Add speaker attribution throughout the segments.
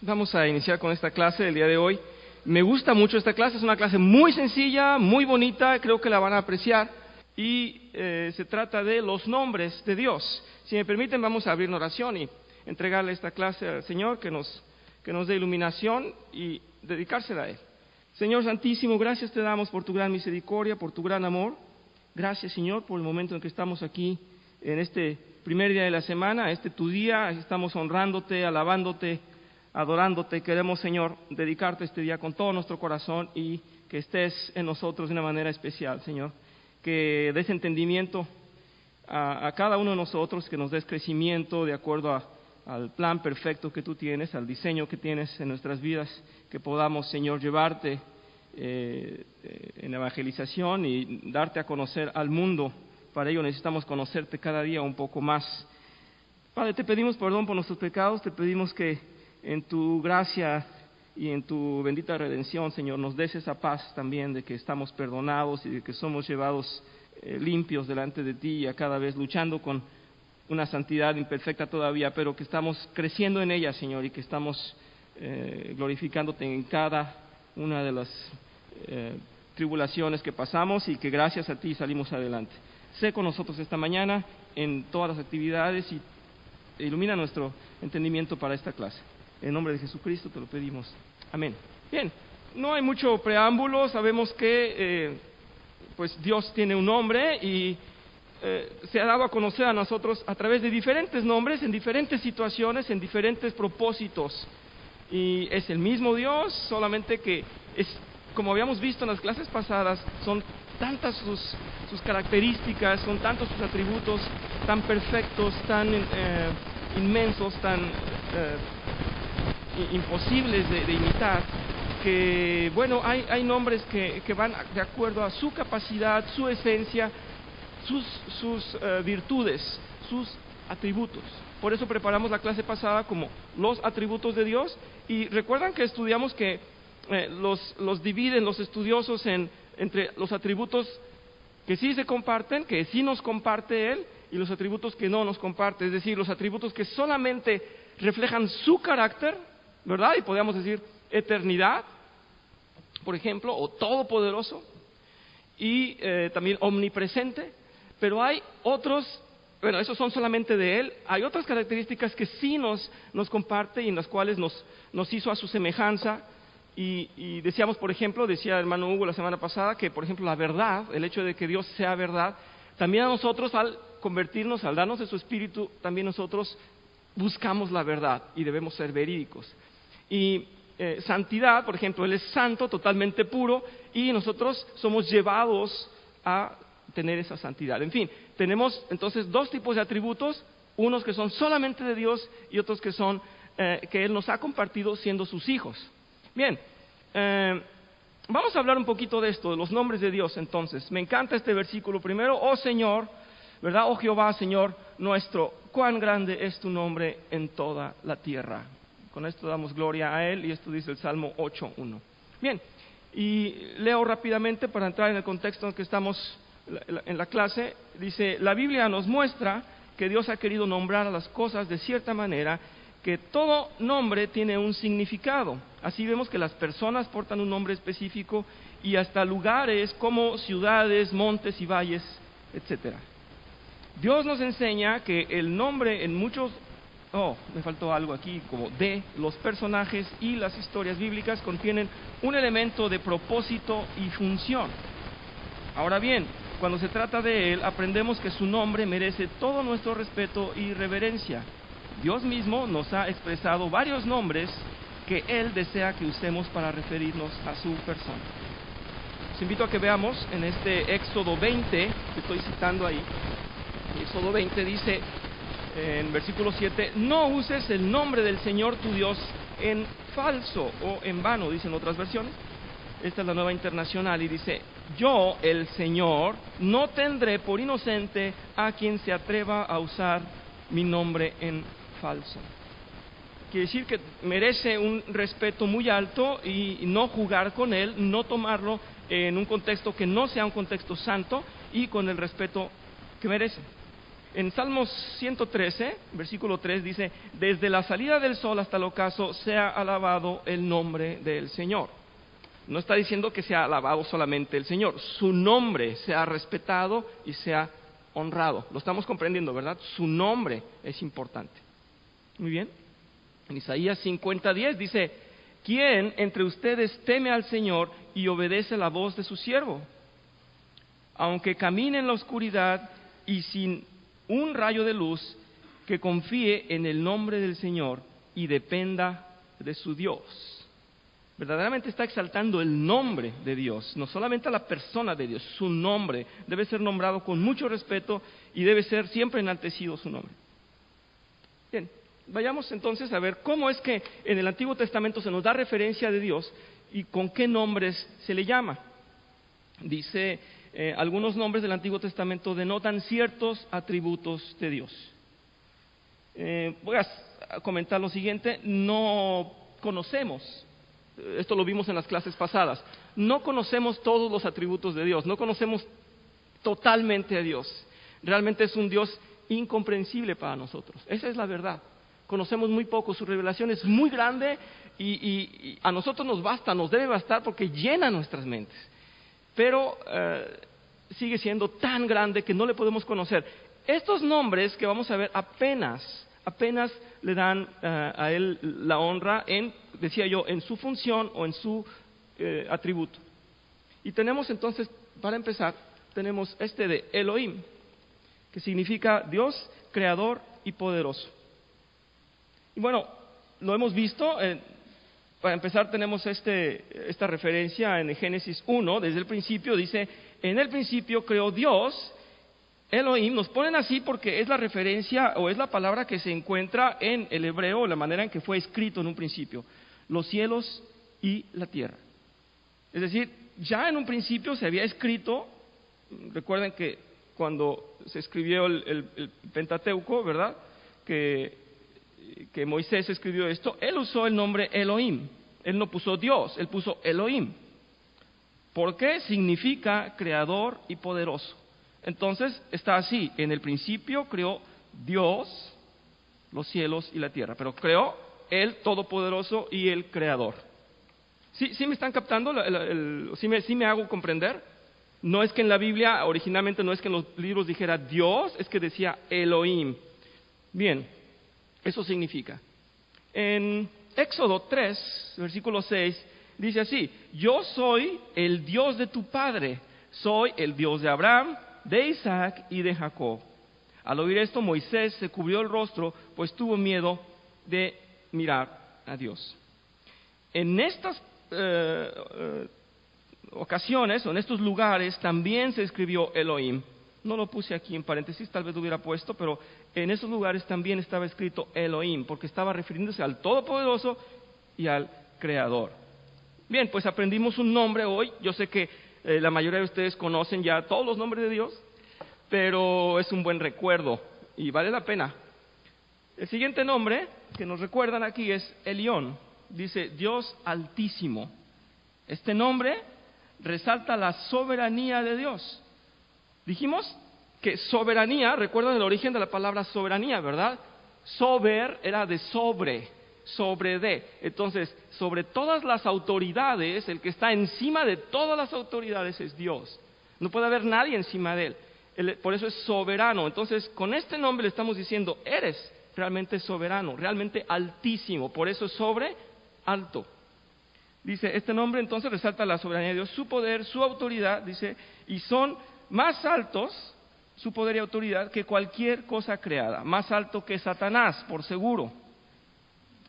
Speaker 1: Vamos a iniciar con esta clase del día de hoy. Me gusta mucho esta clase, es una clase muy sencilla, muy bonita, creo que la van a apreciar. Y se trata de los nombres de Dios. Si me permiten, vamos a abrir una oración y entregarle esta clase al Señor, que nos dé iluminación y dedicársela a Él. Señor Santísimo, gracias te damos por tu gran misericordia, por tu gran amor. Gracias, Señor, por el momento en que estamos aquí, en este primer día de la semana, tu día, estamos honrándote, alabándote, adorándote. Queremos, Señor, dedicarte este día con todo nuestro corazón y que estés en nosotros de una manera especial, Señor. Que des entendimiento a cada uno de nosotros, que nos des crecimiento de acuerdo al plan perfecto que tú tienes, al diseño que tienes en nuestras vidas, que podamos, Señor, llevarte en evangelización y darte a conocer al mundo. Para ello necesitamos conocerte cada día un poco más. Padre, te pedimos perdón por nuestros pecados, te pedimos que en tu gracia y en tu bendita redención, Señor, nos des esa paz también de que estamos perdonados y de que somos llevados limpios delante de ti, y a cada vez luchando con una santidad imperfecta todavía, pero que estamos creciendo en ella, Señor, y que estamos glorificándote en cada una de las tribulaciones que pasamos, y que gracias a ti salimos adelante. Sé con nosotros esta mañana en todas las actividades y ilumina nuestro entendimiento para esta clase. En nombre de Jesucristo te lo pedimos. Amén. Bien, no hay mucho preámbulo. Sabemos que pues Dios tiene un nombre y se ha dado a conocer a nosotros a través de diferentes nombres, en diferentes situaciones, en diferentes propósitos. Y es el mismo Dios, solamente que es, como habíamos visto en las clases pasadas, son tantas sus características, son tantos sus atributos, tan perfectos, tan inmensos, tan imposibles de imitar, que bueno, hay nombres que van de acuerdo a su capacidad, su esencia, sus virtudes, sus atributos. Por eso preparamos la clase pasada como los atributos de Dios, y recuerdan que estudiamos que los dividen los estudiosos entre los atributos que sí se comparten, que sí nos comparte Él, y los atributos que no nos comparte, es decir, los atributos que solamente reflejan su carácter, ¿verdad? Y podríamos decir eternidad, por ejemplo, o todopoderoso, y también omnipresente. Pero hay otros, bueno, esos son solamente de Él. Hay otras características que sí nos comparte y en las cuales nos hizo a su semejanza. Y decíamos, por ejemplo, decía el hermano Hugo la semana pasada, que por ejemplo la verdad, el hecho de que Dios sea verdad, también a nosotros al convertirnos, al darnos de su Espíritu, también nosotros buscamos la verdad y debemos ser verídicos. Y santidad, por ejemplo, Él es santo, totalmente puro, y nosotros somos llevados a tener esa santidad. En fin, tenemos entonces dos tipos de atributos, unos que son solamente de Dios y otros que son que Él nos ha compartido siendo sus hijos. Bien, vamos a hablar un poquito de esto, de los nombres de Dios. Entonces, me encanta este versículo primero. Oh Señor, ¿verdad? Oh Jehová, Señor nuestro, cuán grande es tu nombre en toda la tierra. Con esto damos gloria a Él, y esto dice el Salmo 8:1. Bien, y leo rápidamente para entrar en el contexto en que estamos en la clase. Dice, la Biblia nos muestra que Dios ha querido nombrar a las cosas de cierta manera que todo nombre tiene un significado. Así vemos que las personas portan un nombre específico, y hasta lugares como ciudades, montes y valles, etcétera. Dios nos enseña que el nombre en muchos, me faltó algo aquí, como de los personajes y las historias bíblicas contienen un elemento de propósito y función. Ahora bien, cuando se trata de Él, aprendemos que su nombre merece todo nuestro respeto y reverencia. Dios mismo nos ha expresado varios nombres que Él desea que usemos para referirnos a su persona. Os invito a que veamos en este Éxodo 20, que estoy citando ahí. Éxodo 20 dice, en versículo 7, no uses el nombre del Señor tu Dios en falso o en vano, dicen otras versiones. Esta es la Nueva Internacional, y dice, yo, el Señor, no tendré por inocente a quien se atreva a usar mi nombre en falso. Quiere decir que merece un respeto muy alto, y no jugar con él, no tomarlo en un contexto que no sea un contexto santo y con el respeto que merece. En Salmos 113, versículo 3 dice, desde la salida del sol hasta el ocaso sea alabado el nombre del Señor. No está diciendo que sea alabado solamente el Señor, su nombre sea respetado y sea honrado. Lo estamos comprendiendo, ¿verdad? Su nombre es importante. Muy bien. En Isaías 50:10 dice, ¿quién entre ustedes teme al Señor y obedece la voz de su siervo? Aunque camine en la oscuridad y sin un rayo de luz, que confíe en el nombre del Señor y dependa de su Dios. Verdaderamente está exaltando el nombre de Dios, no solamente a la persona de Dios, su nombre debe ser nombrado con mucho respeto y debe ser siempre enaltecido su nombre. Bien, vayamos entonces a ver cómo es que en el Antiguo Testamento se nos da referencia de Dios y con qué nombres se le llama. Dice, algunos nombres del Antiguo Testamento denotan ciertos atributos de Dios. Voy a comentar lo siguiente, no conocemos, esto lo vimos en las clases pasadas, no conocemos todos los atributos de Dios, no conocemos totalmente a Dios. Realmente es un Dios incomprensible para nosotros, esa es la verdad. Conocemos muy poco, su revelación es muy grande y a nosotros nos basta, nos debe bastar porque llena nuestras mentes. Pero sigue siendo tan grande que no le podemos conocer. Estos nombres que vamos a ver apenas le dan a Él la honra decía yo, en su función o en su atributo. Y tenemos entonces, para empezar, tenemos este de Elohim, que significa Dios, creador y poderoso. Y bueno, lo hemos visto, para empezar tenemos esta referencia en Génesis 1, desde el principio dice, en el principio creó Dios, Elohim, nos ponen así porque es la referencia o es la palabra que se encuentra en el hebreo, la manera en que fue escrito en un principio, los cielos y la tierra. Es decir, ya en un principio se había escrito, recuerden que cuando se escribió el Pentateuco, ¿verdad? Que Moisés escribió esto, él usó el nombre Elohim, él no puso Dios, él puso Elohim. ¿Por qué? Significa creador y poderoso. Entonces está así, en el principio creó Dios los cielos y la tierra, pero creó el todopoderoso y el creador. ¿Sí me están captando? ¿Sí me hago comprender? No es que en la Biblia, originalmente no es que en los libros dijera Dios, es que decía Elohim. Bien, eso significa. En Éxodo 3, versículo 6, dice así, yo soy el Dios de tu padre, soy el Dios de Abraham, de Isaac y de Jacob. Al oír esto, Moisés se cubrió el rostro, pues tuvo miedo de mirar a Dios. En estas ocasiones, o en estos lugares, también se escribió Elohim. No lo puse aquí en paréntesis, tal vez lo hubiera puesto, pero en esos lugares también estaba escrito Elohim, porque estaba refiriéndose al Todopoderoso y al Creador. Bien, pues aprendimos un nombre hoy. Yo sé que la mayoría de ustedes conocen ya todos los nombres de Dios, pero es un buen recuerdo y vale la pena. El siguiente nombre que nos recuerdan aquí es Elión. Dice Dios Altísimo. Este nombre resalta la soberanía de Dios. Dijimos que soberanía, recuerdan el origen de la palabra soberanía, ¿verdad? Sober era de sobre de. Entonces, sobre todas las autoridades, el que está encima de todas las autoridades es Dios. No puede haber nadie encima de él. Por eso es soberano. Entonces, con este nombre le estamos diciendo, eres realmente soberano, realmente altísimo. Por eso es sobre alto. Dice, este nombre entonces resalta la soberanía de Dios, su poder, su autoridad, dice, y son más altos, su poder y autoridad, que cualquier cosa creada, más alto que Satanás, por seguro.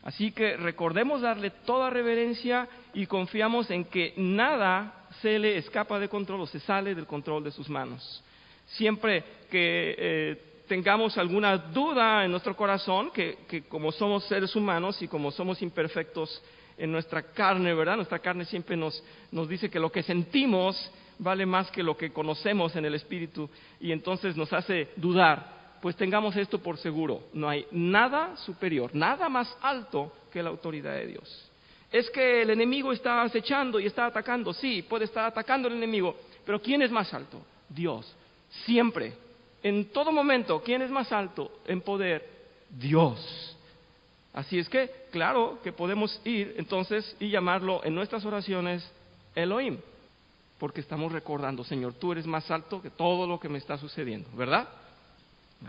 Speaker 1: Así que recordemos darle toda reverencia y confiamos en que nada se le escapa de control o se sale del control de sus manos. Siempre que tengamos alguna duda en nuestro corazón, que como somos seres humanos y como somos imperfectos en nuestra carne, ¿verdad? Nuestra carne siempre nos dice que lo que sentimos vale más que lo que conocemos en el Espíritu y entonces nos hace dudar. Pues tengamos esto por seguro, no hay nada superior, nada más alto que la autoridad de Dios. Es que el enemigo está acechando y está atacando, sí, puede estar atacando el enemigo, pero ¿quién es más alto? Dios, siempre. En todo momento, ¿quién es más alto en poder? Dios. Así es que, claro que podemos ir entonces y llamarlo en nuestras oraciones Elohim, porque estamos recordando, Señor, tú eres más alto que todo lo que me está sucediendo, ¿verdad?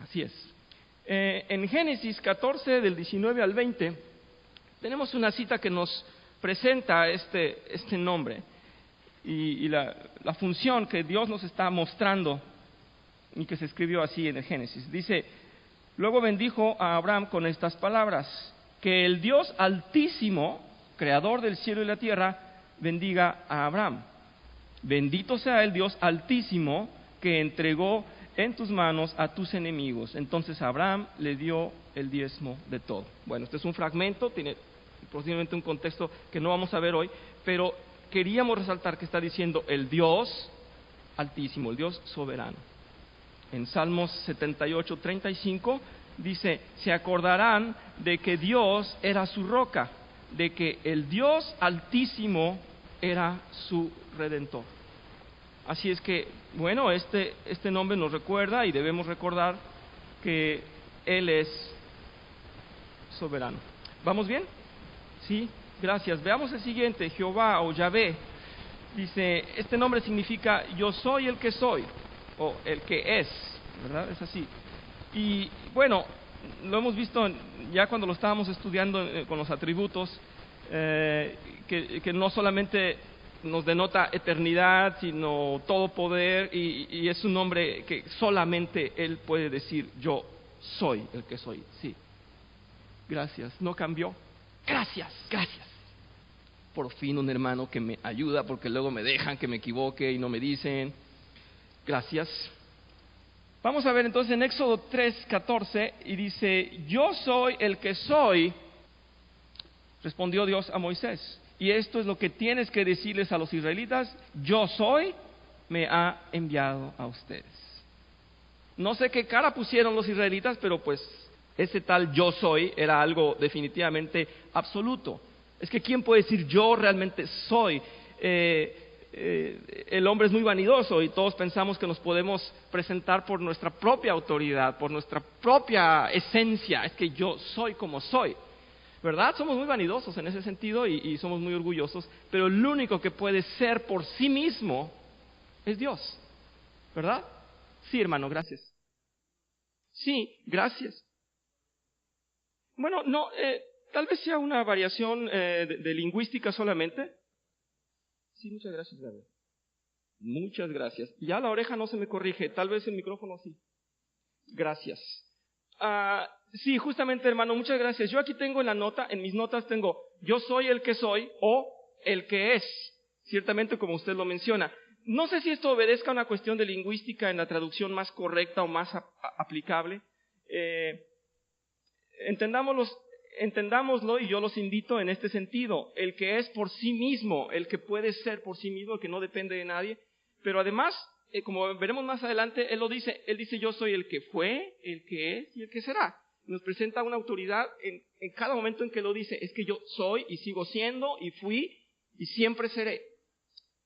Speaker 1: Así es. En Génesis 14, del 19 al 20, tenemos una cita que nos presenta este nombre y la función que Dios nos está mostrando y que se escribió así en el Génesis. Dice: luego bendijo a Abraham con estas palabras: que el Dios Altísimo, creador del cielo y la tierra, bendiga a Abraham. Bendito sea el Dios Altísimo que entregó en tus manos a tus enemigos. Entonces Abraham le dio el diezmo de todo. Bueno, este es un fragmento, tiene posiblemente un contexto que no vamos a ver hoy, pero queríamos resaltar que está diciendo el Dios Altísimo, el Dios soberano. En Salmos 78, 35 dice: se acordarán de que Dios era su roca, de que el Dios Altísimo era su Redentor. Así es que, bueno, este nombre nos recuerda y debemos recordar que Él es soberano. ¿Vamos bien? Sí, gracias. Veamos el siguiente, Jehová o Yahvé. Dice, este nombre significa yo soy el que soy, o el que es, ¿verdad? Es así. Y bueno, lo hemos visto ya cuando lo estábamos estudiando con los atributos, que no solamente nos denota eternidad, sino todo poder, y es un nombre que solamente Él puede decir, yo soy el que soy. Sí, gracias, no cambió. Gracias. Por fin un hermano que me ayuda, porque luego me dejan que me equivoque y no me dicen. Gracias. Vamos a ver entonces en Éxodo 3:14, y dice: yo soy el que soy, respondió Dios a Moisés. Y esto es lo que tienes que decirles a los israelitas: yo soy, me ha enviado a ustedes. No sé qué cara pusieron los israelitas, pero pues ese tal yo soy era algo definitivamente absoluto. Es que ¿quién puede decir yo realmente soy? El hombre es muy vanidoso y todos pensamos que nos podemos presentar por nuestra propia autoridad, por nuestra propia esencia. Es que yo soy como soy, ¿verdad? Somos muy vanidosos en ese sentido y somos muy orgullosos, pero el único que puede ser por sí mismo es Dios, ¿verdad? Sí, hermano, gracias. Sí, gracias. Bueno, no, tal vez sea una variación de lingüística solamente. Sí, muchas gracias, Gabriel. Muchas gracias. Ya la oreja no se me corrige, tal vez el micrófono sí. Gracias. Sí, justamente, hermano, muchas gracias. Yo aquí tengo en la nota, en mis notas tengo, yo soy el que soy o el que es, ciertamente como usted lo menciona. No sé si esto obedezca a una cuestión de lingüística en la traducción más correcta o más aplicable. Entendámoslo, y yo los invito en este sentido: el que es por sí mismo, el que puede ser por sí mismo, el que no depende de nadie, pero además, como veremos más adelante, él dice yo soy el que fue, el que es y el que será. Nos presenta una autoridad en cada momento en que lo dice: es que yo soy y sigo siendo y fui y siempre seré.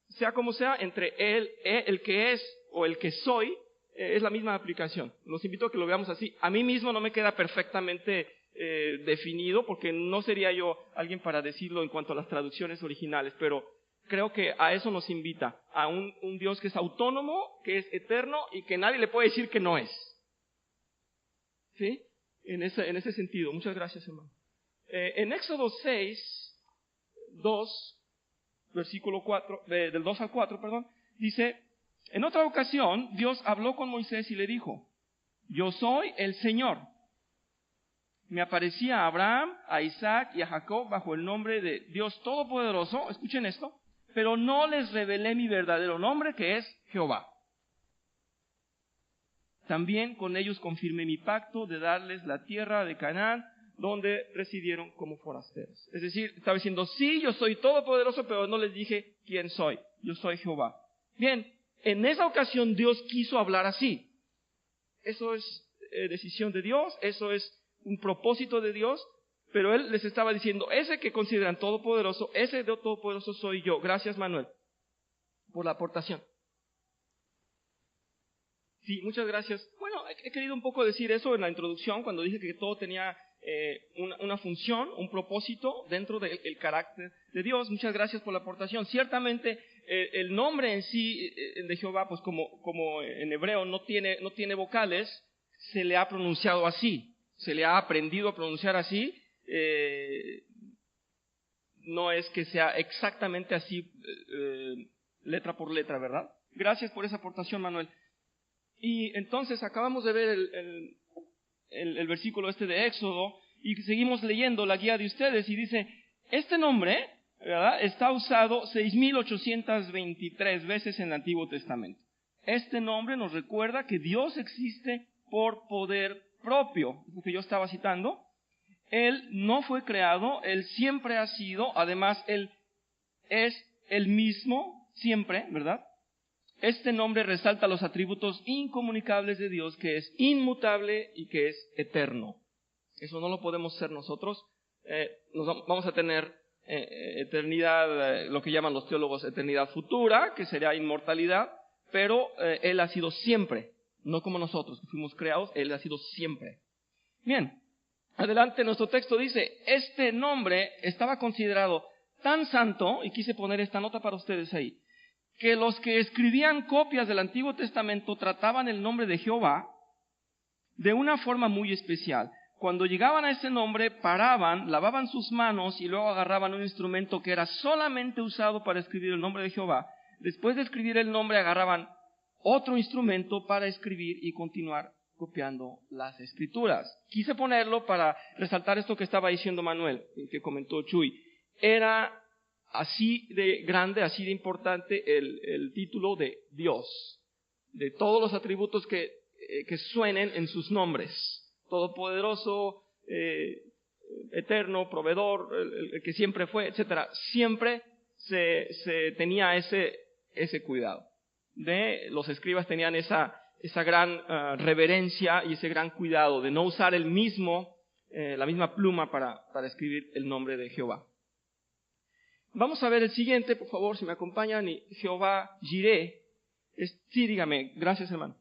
Speaker 1: Sea como sea, entre él, el que es o el que soy, es la misma aplicación. Los invito a que lo veamos así. A mí mismo no me queda perfectamente definido, porque no sería yo alguien para decirlo en cuanto a las traducciones originales, pero creo que a eso nos invita, a un Dios que es autónomo, que es eterno y que nadie le puede decir que no es. ¿Sí? En ese sentido. Muchas gracias, hermano. En Éxodo 6, 2, versículo 4, del 2 al 4, perdón, dice: en otra ocasión Dios habló con Moisés y le dijo: yo soy el Señor. Me aparecía a Abraham, a Isaac y a Jacob bajo el nombre de Dios Todopoderoso, escuchen esto, pero no les revelé mi verdadero nombre, que es Jehová. También con ellos confirmé mi pacto de darles la tierra de Canaán, donde residieron como forasteros. Es decir, estaba diciendo, sí, yo soy todopoderoso, pero no les dije quién soy. Yo soy Jehová. Bien, en esa ocasión Dios quiso hablar así. Eso es decisión de Dios, eso es un propósito de Dios, pero Él les estaba diciendo: ese que consideran todopoderoso, ese de todopoderoso soy yo. Gracias, Manuel, por la aportación. Sí, muchas gracias. Bueno, he querido un poco decir eso en la introducción, cuando dije que todo tenía una función, un propósito dentro del carácter de Dios. Muchas gracias por la aportación. Ciertamente, el nombre en sí de Jehová, pues como en hebreo no tiene vocales, se le ha pronunciado así, se le ha aprendido a pronunciar así. No es que sea exactamente así, letra por letra, ¿verdad? Gracias por esa aportación, Manuel. Y entonces acabamos de ver el versículo de Éxodo y seguimos leyendo la guía de ustedes y dice, este nombre, ¿verdad?, está usado 6,823 veces en el Antiguo Testamento. Este nombre nos recuerda que Dios existe por poder propio, lo que yo estaba citando. Él no fue creado, Él siempre ha sido, además Él es el mismo siempre, ¿verdad? Este nombre resalta los atributos incomunicables de Dios, que es inmutable y que es eterno. Eso no lo podemos ser nosotros. Vamos a tener eternidad, lo que llaman los teólogos eternidad futura, que sería inmortalidad, pero Él ha sido siempre, no como nosotros, que fuimos creados, Él ha sido siempre. Bien, adelante nuestro texto dice, este nombre estaba considerado tan santo, y quise poner esta nota para ustedes ahí, que los que escribían copias del Antiguo Testamento trataban el nombre de Jehová de una forma muy especial. Cuando llegaban a ese nombre, paraban, lavaban sus manos y luego agarraban un instrumento que era solamente usado para escribir el nombre de Jehová. Después de escribir el nombre, agarraban otro instrumento para escribir y continuar copiando las escrituras. Quise ponerlo para resaltar esto que estaba diciendo Manuel, que comentó Chuy. Era así de grande, así de importante el título de Dios, de todos los atributos que suenen en sus nombres, todopoderoso, eterno, proveedor, el que siempre fue, etcétera. Siempre se tenía ese cuidado. Los escribas tenían esa gran reverencia y ese gran cuidado de no usar la misma pluma para escribir el nombre de Jehová. Vamos a ver el siguiente, por favor, si me acompañan. Y Jehová Jireh. Sí, dígame. Gracias, hermano.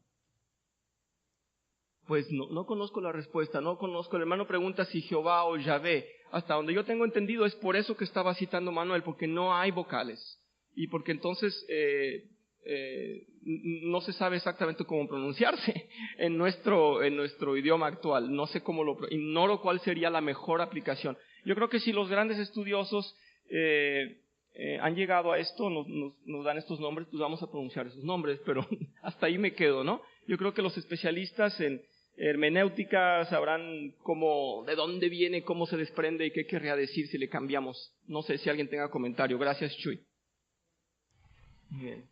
Speaker 1: Pues no conozco la respuesta, no conozco. El hermano pregunta si Jehová o Yahvé. Hasta donde yo tengo entendido es por eso que estaba citando Manuel, porque no hay vocales. Y porque entonces no se sabe exactamente cómo pronunciarse en nuestro idioma actual. No sé ignoro cuál sería la mejor aplicación. Yo creo que si los grandes estudiosos han llegado a esto, nos dan estos nombres, pues vamos a pronunciar esos nombres, pero hasta ahí me quedo, ¿no? Yo creo que los especialistas en hermenéutica sabrán de dónde viene, cómo se desprende y qué querría decir si le cambiamos. No sé si alguien tenga comentario. Gracias, Chuy. Bien.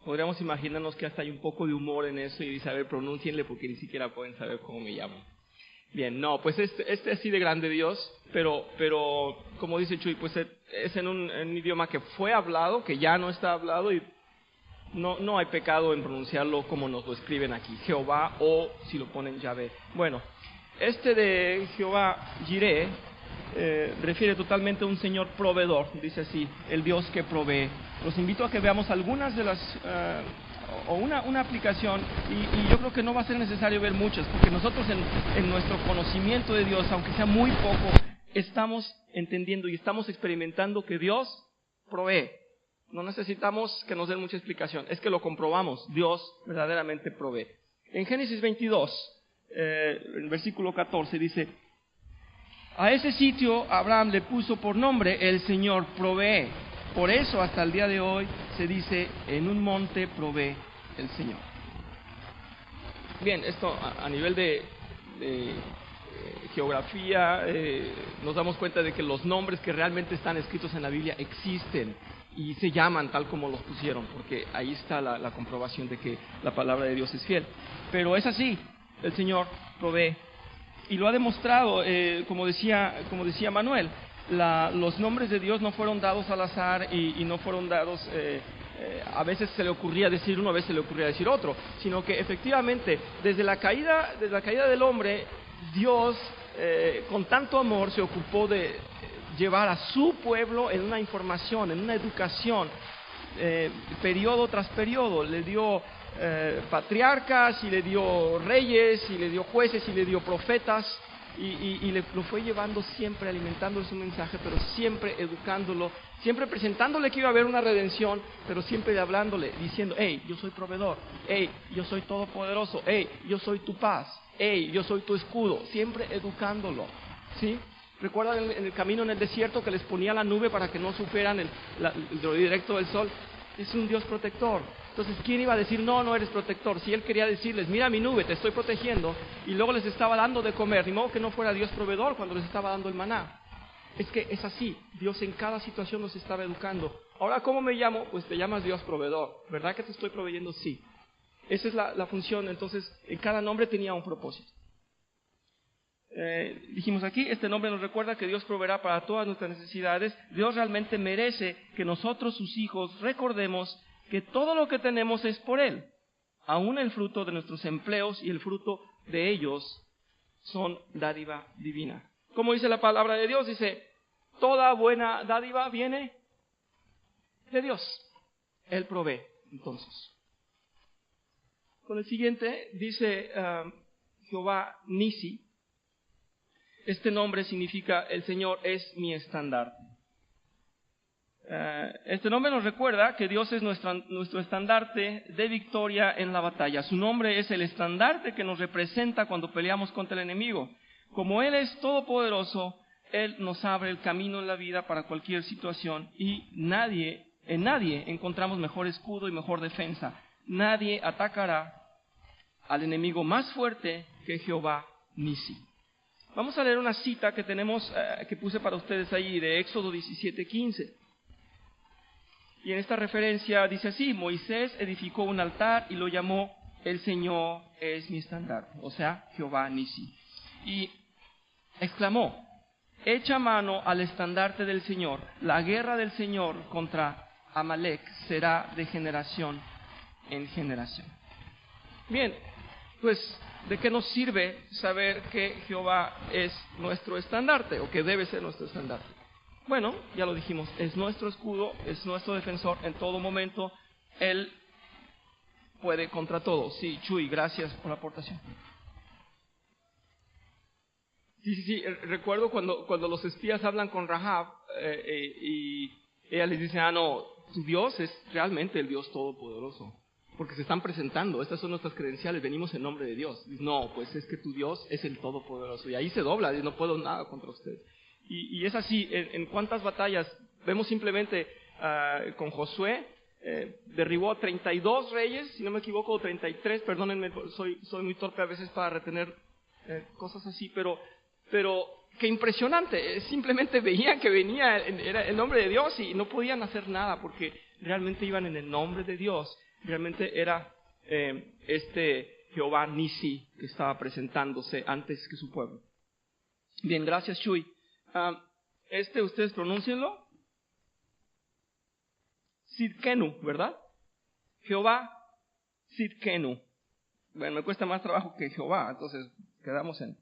Speaker 1: Podríamos imaginarnos que hasta hay un poco de humor en eso y dice, a ver, pronúncienle porque ni siquiera pueden saber cómo me llamo. Bien, no, pues este es así de grande Dios, pero como dice Chuy, pues es en un idioma que fue hablado, que ya no está hablado y no hay pecado en pronunciarlo como nos lo escriben aquí, Jehová o si lo ponen Yahvé. Bueno, de Jehová Jireh refiere totalmente a un Señor proveedor, dice así, el Dios que provee. Los invito a que veamos algunas de las o una aplicación y yo creo que no va a ser necesario ver muchas, porque nosotros en nuestro conocimiento de Dios, aunque sea muy poco, estamos entendiendo y estamos experimentando que Dios provee. No necesitamos que nos den mucha explicación, es que lo comprobamos, Dios verdaderamente provee. En Génesis 22, el versículo 14 dice, a ese sitio Abraham le puso por nombre el Señor provee. Por eso hasta el día de hoy se dice, en un monte provee el Señor. Bien, esto a nivel de geografía, nos damos cuenta de que los nombres que realmente están escritos en la Biblia existen y se llaman tal como los pusieron, porque ahí está la comprobación de que la palabra de Dios es fiel. Pero es así, el Señor provee. Y lo ha demostrado, como decía Manuel, los nombres de Dios no fueron dados al azar y no fueron dados, a veces se le ocurría decir uno, a veces se le ocurría decir otro, sino que efectivamente desde la caída del hombre, Dios con tanto amor se ocupó de llevar a su pueblo en una información, en una educación periodo tras periodo. Le dio patriarcas, y le dio reyes, y le dio jueces, y le dio profetas, y lo fue llevando siempre, alimentándole su mensaje, pero siempre educándolo, siempre presentándole que iba a haber una redención, pero siempre hablándole, diciendo: hey, yo soy proveedor, hey, yo soy todopoderoso, hey, yo soy tu paz, hey, yo soy tu escudo, siempre educándolo, ¿sí? ¿Recuerdan en el camino en el desierto que les ponía la nube para que no sufrieran el directo del sol? Es un Dios protector. Entonces, ¿quién iba a decir: no, no eres protector? Si Él quería decirles: mira mi nube, te estoy protegiendo, y luego les estaba dando de comer, ni modo que no fuera Dios proveedor cuando les estaba dando el maná. Es que es así, Dios en cada situación nos estaba educando. Ahora, ¿cómo me llamo? Pues te llamas Dios proveedor. ¿Verdad que te estoy proveyendo? Sí. Esa es la función. Entonces, en cada nombre tenía un propósito. Dijimos aquí, este nombre nos recuerda que Dios proveerá para todas nuestras necesidades. Dios realmente merece que nosotros, sus hijos, recordemos que todo lo que tenemos es por Él. Aún el fruto de nuestros empleos y el fruto de ellos son dádiva divina. Como dice la palabra de Dios, dice: toda buena dádiva viene de Dios. Él provee, entonces. Con el siguiente, dice Jehová Nisi. Este nombre significa: el Señor es mi estandarte. Este nombre nos recuerda que Dios es nuestro estandarte de victoria en la batalla. Su nombre es el estandarte que nos representa cuando peleamos contra el enemigo. Como Él es todopoderoso, Él nos abre el camino en la vida para cualquier situación, y en nadie encontramos mejor escudo y mejor defensa. Nadie atacará al enemigo más fuerte que Jehová Nisi. Vamos a leer una cita que tenemos, que puse para ustedes ahí, de Éxodo 17:15. Y en esta referencia dice así: Moisés edificó un altar y lo llamó: el Señor es mi estandarte, o sea, Jehová Nisi. Y exclamó: echa mano al estandarte del Señor, la guerra del Señor contra Amalek será de generación en generación. Bien, pues, ¿de qué nos sirve saber que Jehová es nuestro estandarte, o que debe ser nuestro estandarte? Bueno, ya lo dijimos, es nuestro escudo, es nuestro defensor en todo momento. Él puede contra todo. Sí, Chuy, gracias por la aportación. Sí, recuerdo cuando los espías hablan con Rahab, y ella les dice: no, tu Dios es realmente el Dios todopoderoso, porque se están presentando, estas son nuestras credenciales, venimos en nombre de Dios. Dice: no, pues es que tu Dios es el todopoderoso. Y ahí se dobla, dice: no puedo nada contra ustedes. Y es así, en cuántas batallas vemos simplemente con Josué, derribó a 32 reyes, si no me equivoco, o 33, perdónenme, soy muy torpe a veces para retener cosas así, pero qué impresionante, simplemente veían que venía, era el nombre de Dios, y no podían hacer nada, porque realmente iban en el nombre de Dios, realmente era Jehová Nisi que estaba presentándose antes que su pueblo. Bien, gracias Chuy. Ustedes pronúncienlo. Sidkenu, ¿verdad? Jehová Sidkenu. Bueno, me cuesta más trabajo que Jehová, entonces quedamos en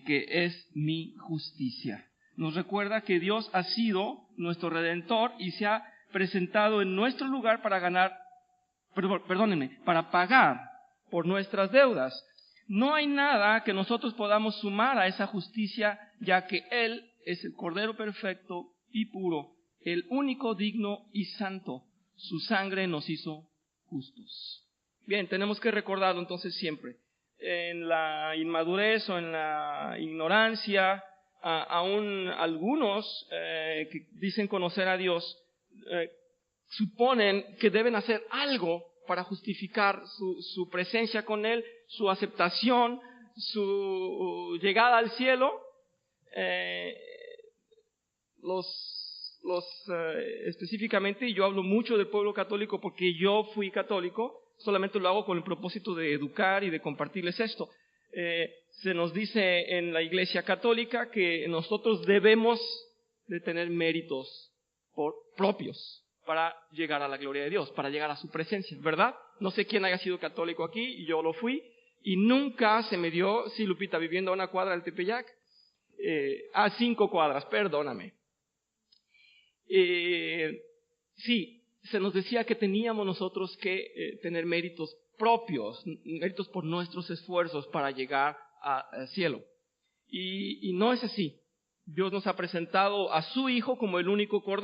Speaker 1: que es mi justicia. Nos recuerda que Dios ha sido nuestro Redentor y se ha presentado en nuestro lugar para para pagar por nuestras deudas. No hay nada que nosotros podamos sumar a esa justicia, ya que Él es el Cordero perfecto y puro, el único digno y santo. Su sangre nos hizo justos. Bien, tenemos que recordarlo entonces siempre. En la inmadurez o en la ignorancia, aún algunos que dicen conocer a Dios, suponen que deben hacer algo para justificar su presencia con Él, su aceptación, su llegada al cielo. Específicamente, y yo hablo mucho del pueblo católico porque yo fui católico, solamente lo hago con el propósito de educar y de compartirles esto. Se nos dice en la Iglesia Católica que nosotros debemos de tener méritos propios para llegar a la gloria de Dios, para llegar a su presencia, ¿verdad? No sé quién haya sido católico aquí, y yo lo fui, y nunca se me dio, sí, Lupita, viviendo a una cuadra del Tepeyac, a 5 cuadras, perdóname. Sí, se nos decía que teníamos nosotros que tener méritos propios, méritos por nuestros esfuerzos para llegar al cielo. Y no es así. Dios nos ha presentado a su Hijo como el único Cordero.